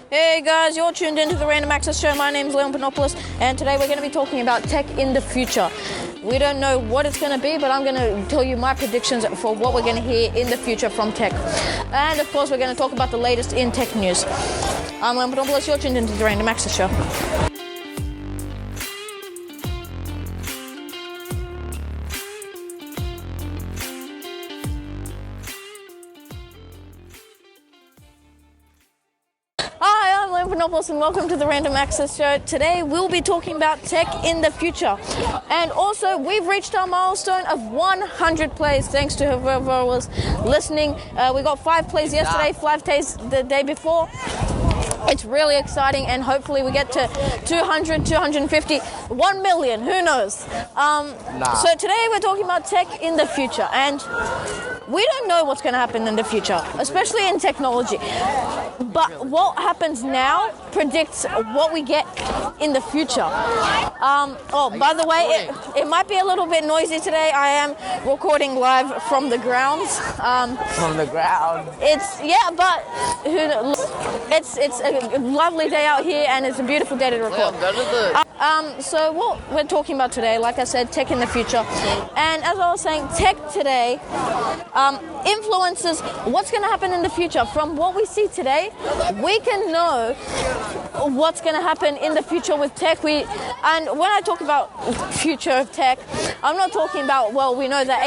Hey guys, you're tuned into the Random Access Show. My name's Leon Panopoulos, and today we're going to be talking about tech in the future. We don't know what it's going to be, but I'm going to tell you my predictions for what we're going to hear in the future from tech. And of course, we're going to talk about the latest in tech news. I'm Leon Panopoulos, you're tuned into the Random Access Show. And welcome to the Random Access Show. Today we'll be talking about tech in the future, and also we've reached our milestone of 100 plays thanks to whoever was listening. We got 5 plays yesterday, 5 plays the day before. It's really exciting, and hopefully we get to 200, 250, 1 million, who knows. So today we're talking about tech in the future, and we don't know what's going to happen in the future, especially in technology. But what happens now predicts what we get in the future. By the way, it might be a little bit noisy today. I am recording live from the grounds. From the ground. It's a lovely day out here, and it's a beautiful day to record. So what we're talking about today, like I said, tech in the future. And as I was saying, tech today influences what's going to happen in the future. From what we see today, we can know what's going to happen in the future with tech. And when I talk about future of tech, I'm not talking about, well, we know that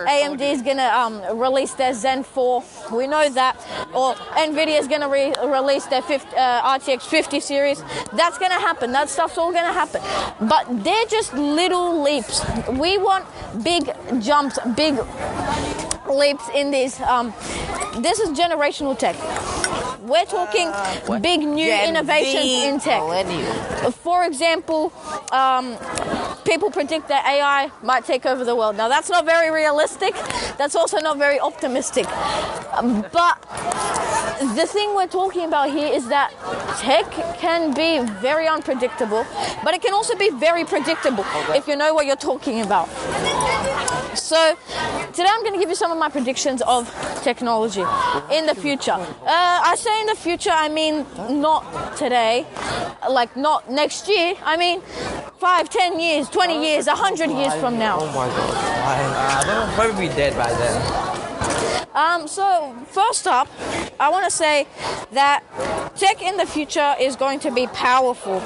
AMD is going to release their Zen 4. We know that. Or NVIDIA is going to release their RTX 50 series. That's going to happen. That stuff's all going to happen. But they're just little leaps. We want big jumps, big leaps in these. This is generational tech. We're talking big new innovations in tech. For example, people predict that AI might take over the world. Now, that's not very realistic. That's also not very optimistic. But the thing we're talking about here is that tech can be very unpredictable, but it can also be very predictable if you know what you're talking about. So today I'm going to give you some of my predictions of technology in the future. I say in the future, I mean not today, like not next year. I mean 5, 10 years, 20 years, 100 years from now. Oh my god. I'll probably be dead by then. So first up, I want to say that tech in the future is going to be powerful.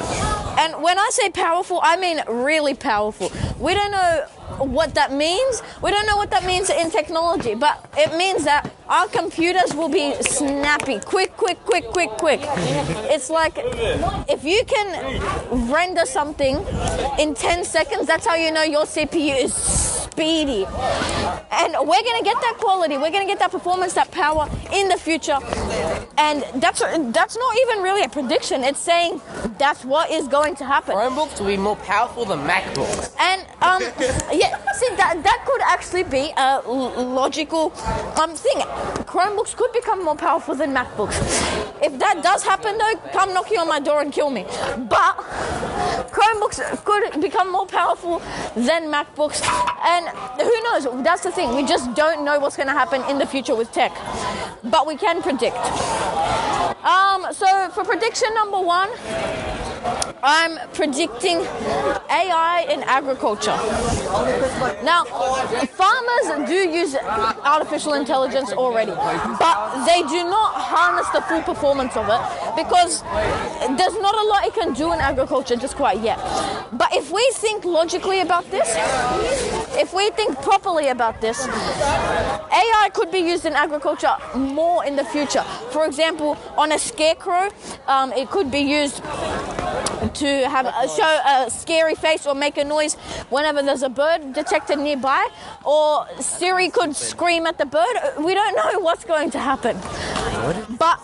And when I say powerful, I mean really powerful. We don't know what that means. We don't know what that means in technology, but it means that our computers will be snappy, quick. It's like if you can render something in 10 seconds, that's how you know your CPU is speedy. And we're going to get that quality, we're going to get that performance, that power in the future. And that's not even really a prediction. It's saying that's what is going to happen. Chromebooks will be more powerful than MacBooks. And see, that could actually be a logical thing. Chromebooks could become more powerful than MacBooks. If that does happen, though, come knocking on my door and kill me. But Chromebooks could become more powerful than MacBooks. And who knows? That's the thing. We just don't know what's going to happen in the future with tech. But we can predict. So for prediction number 1, I'm predicting AI in agriculture. Now, farmers do use artificial intelligence already, but they do not harness the full performance of it because there's not a lot it can do in agriculture just quite yet. But if we think logically about this, if we think properly about this, AI could be used in agriculture more in the future. For example, on a scarecrow, it could be used to show a scary face or make a noise whenever there's a bird detected nearby, or Siri could scream at the bird. We don't know what's going to happen, but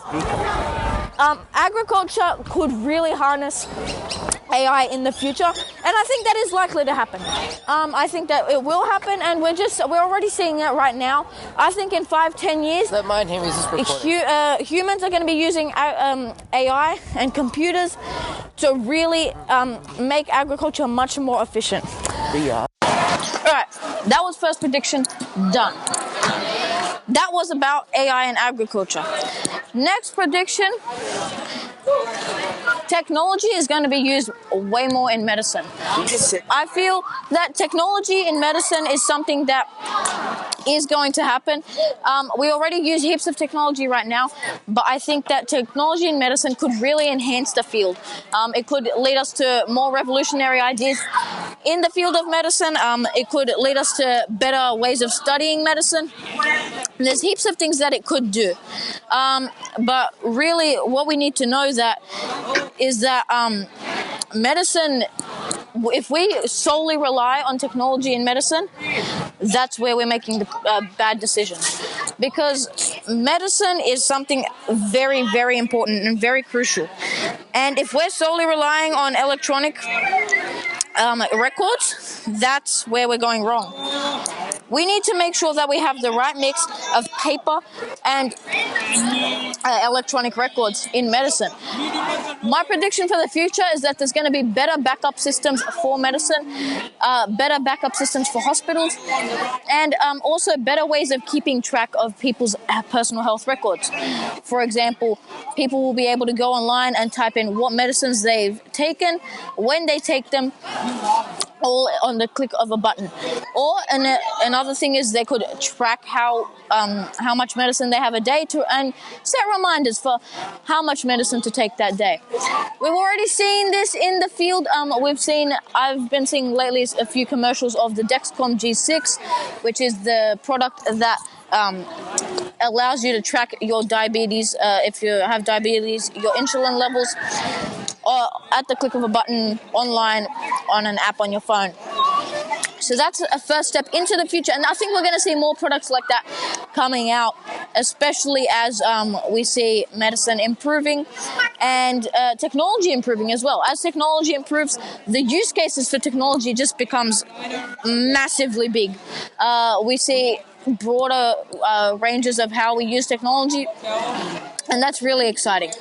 agriculture could really harness AI in the future, and I think that is likely to happen. I think that it will happen, and we're already seeing it right now. I think in 5-10 years, Don't mind him, he's just recording. Humans are going to be using AI and computers to really make agriculture much more efficient. Yeah. All right, that was first prediction done. That was about AI and agriculture. Next prediction. Technology is going to be used way more in medicine. I feel that technology in medicine is something that is going to happen. We already use heaps of technology right now, but I think that technology in medicine could really enhance the field. It could lead us to more revolutionary ideas in the field of medicine. It could lead us to better ways of studying medicine. There's heaps of things that it could do. But really what we need to know is that medicine, if we solely rely on technology in medicine, that's where we're making the bad decisions. Because medicine is something very, very important and very crucial. And if we're solely relying on electronic records, that's where we're going wrong. We need to make sure that we have the right mix of paper and electronic records in medicine. My prediction for the future is that there's going to be better backup systems for medicine, better backup systems for hospitals, and also better ways of keeping track of people's personal health records. For example, people will be able to go online and type in what medicines they've taken, when they take them, all on the click of a button. Or another thing is they could track how much medicine they have a day and set reminders for how much medicine to take that day. We've already seen this in the field. I've been seeing lately a few commercials of the Dexcom G6, which is the product that allows you to track your diabetes, if you have diabetes, your insulin levels, or at the click of a button online on an app on your phone. So that's a first step into the future, and I think we're going to see more products like that coming out, especially as we see medicine improving and technology improving as well. As technology improves, the use cases for technology just becomes massively big. We see broader ranges of how we use technology, and that's really exciting.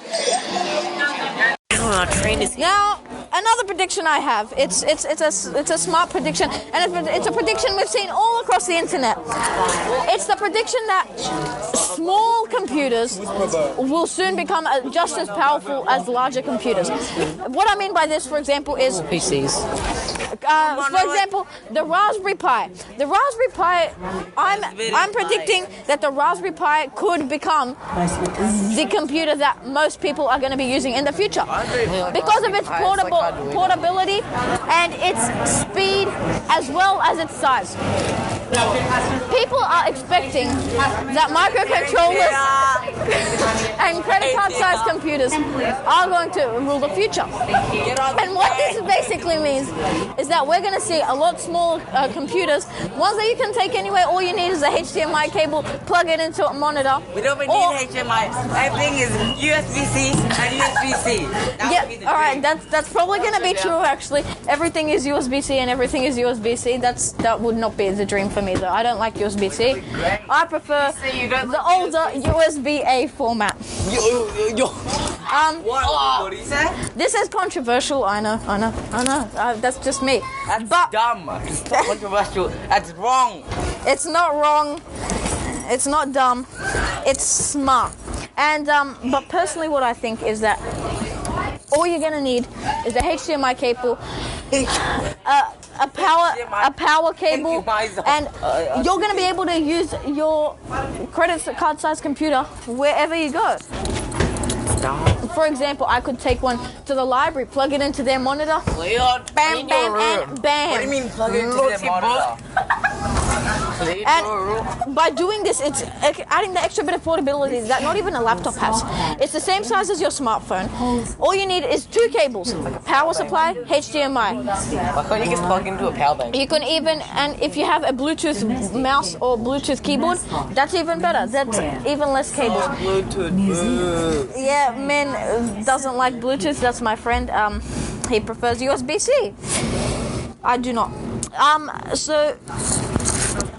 Now, another prediction I have, it's a smart prediction, and it's a prediction we've seen all across the internet. It's the prediction that small computers will soon become just as powerful as larger computers. What I mean by this, for example, is PCs. For example, the Raspberry Pi. The Raspberry Pi, I'm predicting that the Raspberry Pi could become the computer that most people are going to be using in the future because of its portability and its speed as well as its size. People are expecting that microcontrollers and credit card sized computers are going to rule the future. And what this basically means is that we're going to see a lot smaller computers, ones that you can take anywhere. All you need is a HDMI cable, plug it into a monitor. We don't even need HDMI. Everything is USB-C and USB-C. Yeah, all right, that's probably going to be true, actually. Everything is USB-C and everything is USB-C. That would not be the dream for me, though. I don't like USB-C. I prefer the older USB-A format. What did you say? This is controversial, I know. That's just me. That's dumb. It's not controversial. That's wrong. It's not wrong. It's not dumb. It's smart. And but personally, what I think is that all you're gonna need is a HDMI cable, a power cable, and you're gonna be able to use your credit card sized computer wherever you go. For example, I could take one to the library, plug it into their monitor, bam, bam, and bam. What do you mean plug it into their monitor? And by doing this, it's adding the extra bit of portability that not even a laptop has. It's the same size as your smartphone. All you need is two cables, power supply, HDMI. Why can't you just plug into a power bank? You can even, and if you have a Bluetooth mouse or Bluetooth keyboard, that's even better. That's even less cables. Bluetooth. Yeah, Min doesn't like Bluetooth. That's my friend. He prefers USB-C. I do not. So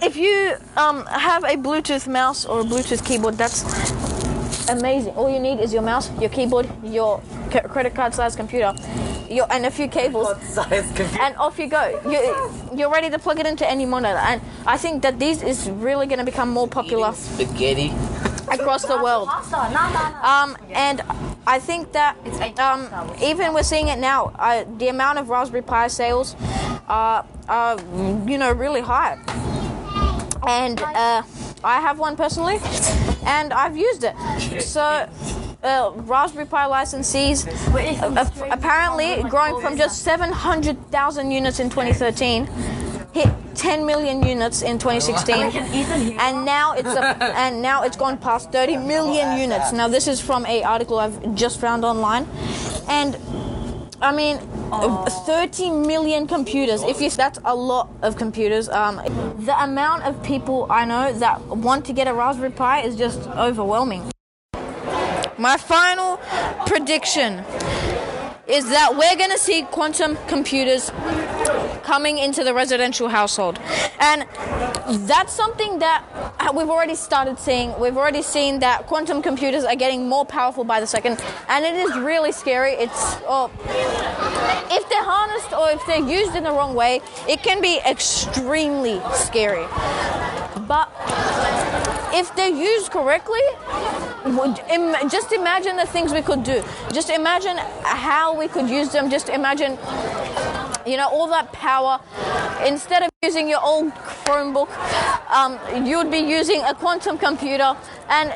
if you have a Bluetooth mouse or a Bluetooth keyboard, that's amazing. All you need is your mouse, your keyboard, your credit card sized computer, and a few cables, and off you go. You're ready to plug it into any monitor. And I think that these is really going to become more popular. Spaghetti. across the world. And I think that even we're seeing it now. The amount of Raspberry Pi sales are really high. And I have one personally, and I've used it. So Raspberry Pi licensees apparently growing from just 700,000 units in 2013 hit 10 million units in 2016, and now it's gone past 30 million units. Now this is from an article I've just found online, and I mean 30 million computers. That's a lot of computers. The amount of people I know that want to get a Raspberry Pi is just overwhelming. My final prediction is that we're going to see quantum computers coming into the residential household. And that's something that we've already started seeing. We've already seen that quantum computers are getting more powerful by the second, and it is really scary. If they're harnessed or if they're used in the wrong way, it can be extremely scary. But if they're used correctly, just imagine the things we could do. Just imagine how we could use them. Just imagine, all that power. Instead of using your old Chromebook, you would be using a quantum computer, and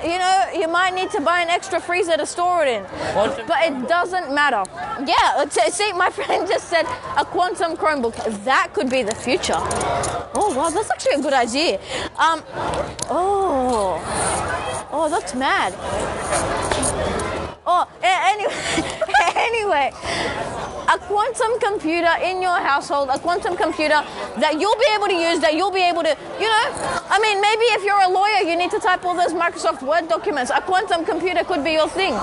you might need to buy an extra freezer to store it in. But it doesn't matter. Yeah, see, my friend just said a quantum Chromebook. That could be the future. Oh wow, that's actually a good idea. Oh, that's mad. Anyway, a quantum computer in your household, a quantum computer that you'll be able to use, maybe if you're a lawyer, you need to type all those Microsoft Word documents. A quantum computer could be your thing.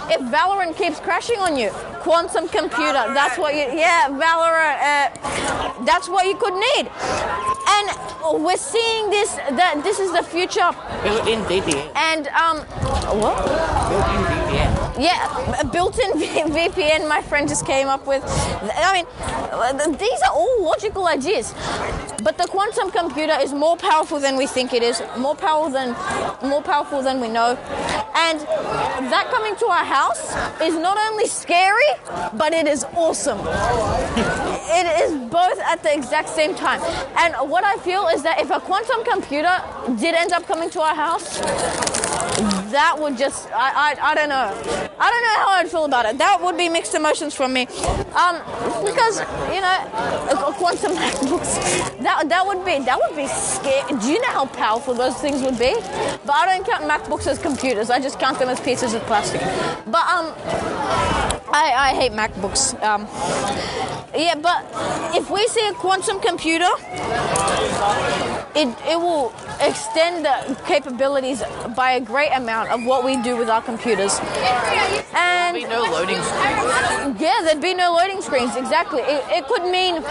If Valorant keeps crashing on you, quantum computer, Valorant, that's what you could need. And we're seeing that this is the future. Built-in VPN. And, what? Built-in VPN. Yeah, built-in VPN my friend just came up with. These are all logical ideas. But the quantum computer is more powerful than we think it is, more powerful than we know. And that coming to our house is not only scary, but it is awesome. It is both at the exact same time. And what I feel is that if a quantum computer did end up coming to our house, that would just, I don't know. I don't know how I'd feel about it. That would be mixed emotions from me. Because, quantum MacBooks, that would be scary. Do you know how powerful those things would be? But I don't count MacBooks as computers. I just count them as pieces of plastic. But, I hate MacBooks. But if we see a quantum computer, it will extend the capabilities by a great amount of what we do with our computers. And there'd be no loading screens. Yeah, there'd be no loading screens, exactly. It could mean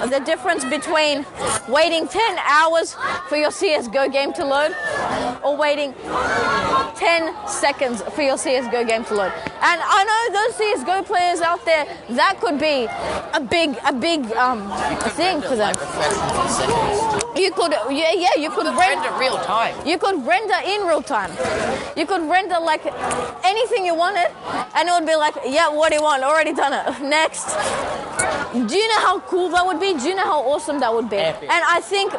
the difference between waiting 10 hours for your CSGO game to load or waiting 10 seconds for your CSGO game to load. And I know those CSGO players out there, that could be a big thing for them. You could render real time. You could render in real time. You could render like anything you wanted, and it would be like, yeah, what do you want? Already done it. Next. Do you know how cool that would be? Do you know how awesome that would be? Epic. And I think,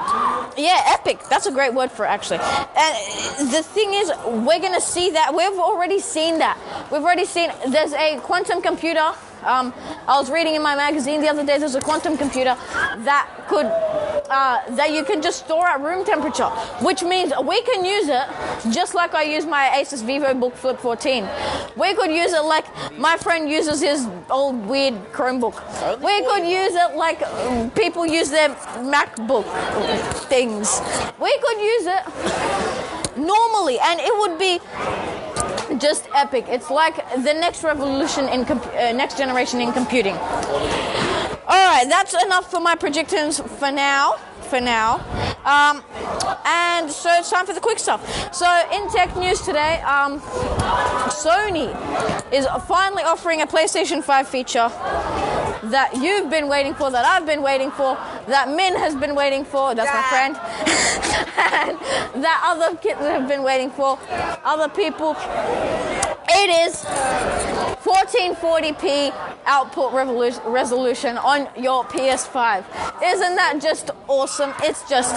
epic. That's a great word for it, actually. And the thing is, we're going to see that. We've already seen that. There's a quantum computer. I was reading in my magazine the other day, there's a quantum computer that you can just store at room temperature, which means we can use it just like I use my Asus VivoBook Flip 14. We could use it like my friend uses his old weird Chromebook. We could use it like people use their MacBook things. We could use it normally, and it would be just epic. It's like the next revolution in next generation in computing. All right, that's enough for my predictions for now. And so it's time for the quick stuff. So in tech news today, Sony is finally offering a PlayStation 5 feature that you've been waiting for, that I've been waiting for. that Min has been waiting for. That's my friend. And that other kids have been waiting for. Other people. It is 1440p output resolution on your PS5. Isn't that just awesome? It's just,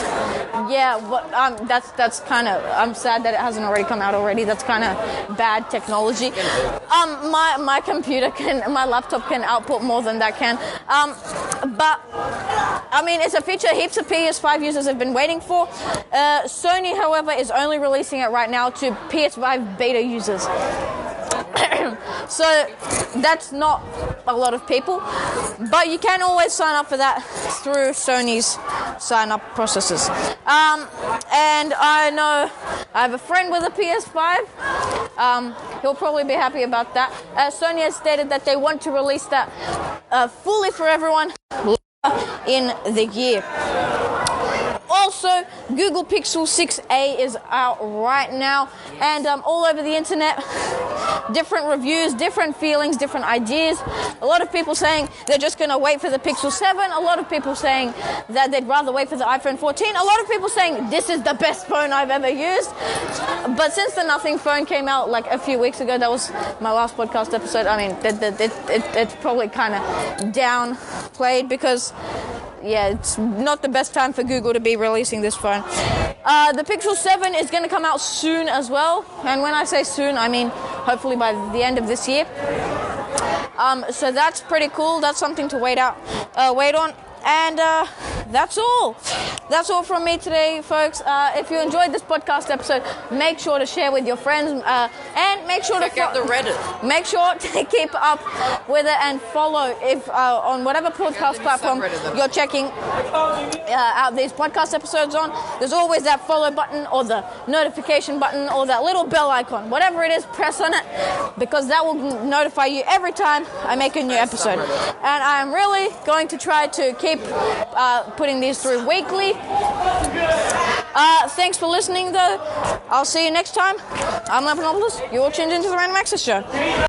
yeah. That's kind of. I'm sad that it hasn't already come out already. That's kind of bad technology. My computer my laptop can output more than that can. But I mean, it's a feature heaps of PS5 users have been waiting for. Sony, however, is only releasing it right now to PS5 beta users. So that's not a lot of people, but you can always sign up for that through Sony's sign-up processes. And I know I have a friend with a PS5. He'll probably be happy about that. Sony has stated that they want to release that fully for everyone in the year. Also, Google Pixel 6a is out right now, and all over the internet, different reviews, different feelings, different ideas. A lot of people saying they're just going to wait for the Pixel 7. A lot of people saying that they'd rather wait for the iPhone 14. A lot of people saying this is the best phone I've ever used. But since the Nothing phone came out like a few weeks ago, that was my last podcast episode. I mean, it's probably kind of downplayed because, yeah, it's not the best time for Google to be releasing this phone. The Pixel 7 is going to come out soon as well. And when I say soon, I mean hopefully by the end of this year. So that's pretty cool. That's something to wait on. And that's all. That's all from me today, folks. If you enjoyed this podcast episode, make sure to share with your friends and make sure check out the Reddit. Make sure to keep up with it and follow if on whatever podcast platform you're checking out these podcast episodes on. There's always that follow button or the notification button or that little bell icon. Whatever it is, press on it because that will notify you every time I make a new episode. And I'm really going to try to keep putting these through weekly. Thanks for listening, though. I'll see you next time. I'm Lepanopoulos. You're tuned into the Random Access Show.